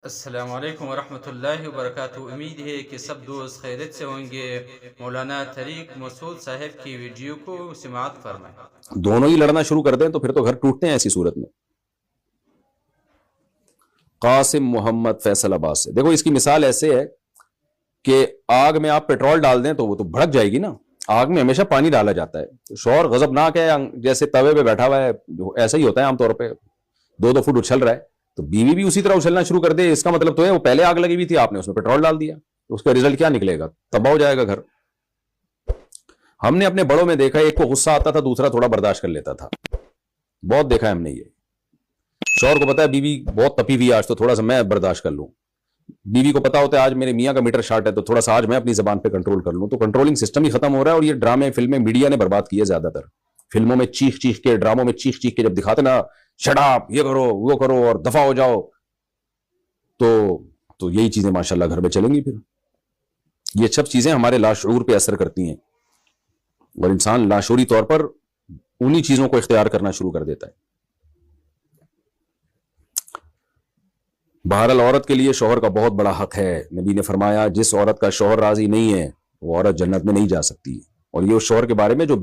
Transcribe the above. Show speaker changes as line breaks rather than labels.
अस्सलाम वालेकुम वरहमतुल्लाहि वबरकातुहू। उम्मीद है कि सब दोस्त खैरियत से होंगे। मौलाना तरीक मसूद साहब की वीडियो को समाअत फरमाएं।
दोनों ही लड़ना शुरू कर दें तो फिर तो घर टूटते हैं ऐसी सूरत में। कासिम मोहम्मद फैसलाबाद से देखो, इसकी मिसाल ऐसे है कि आग में आप पेट्रोल डाल दें तो वो तो भड़क जाएगी ना। आग में हमेशा पानी डाला जाता है। तो शौहर गजबनाक है, जैसे तवे पे बैठा हुआ है, ऐसा ही होता है आमतौर पे। 2-2 फुट उछल रहा है तो बीवी भी उसी तरह उछलना शुरू कर दे, इसका मतलब तो है वो पहले आग लगी हुई थी, आपने उसमें पेट्रोल डाल दिया, तो उसका रिजल्ट क्या निकलेगा? तबाह हो जाएगा घर। हमने अपने बड़ों में देखा, एक को गुस्सा आता था, दूसरा थोड़ा बर्दाश्त कर लेता था। बहुत देखा है हमने ये। शौहर को पता है बीवी बहुत तपी हुई आज, तो थोड़ा सा मैं बर्दाश्त कर लूं। बीवी को पता होता है आज मेरे मियां का मीटर शॉर्ट है, तो थोड़ा सा आज मैं अपनी जबान पे कंट्रोल कर लूं। तो कंट्रोलिंग सिस्टम ही खत्म हो रहा है। और ये ड्रामे फिल्में मीडिया ने बर्बाद किए। ज्यादातर फिल्मों में चीख चीख के, ड्रामों में चीख चीख के जब दिखाते ना, शट अप, ये करो वो करो और दफा हो जाओ, तो यही चीजें माशाल्लाह घर में चलेंगी। फिर ये सब चीजें हमारे लाशऊर पे असर करती हैं और इंसान लाशूरी तौर पर उन्हीं चीजों को इख्तियार करना शुरू कर देता है। बहरहाल औरत के लिए शौहर का बहुत बड़ा हक है। नबी ने फरमाया, जिस औरत का शौहर राजी नहीं है वो औरत जन्नत में नहीं जा सकती। और ये उस शौहर के बारे में जो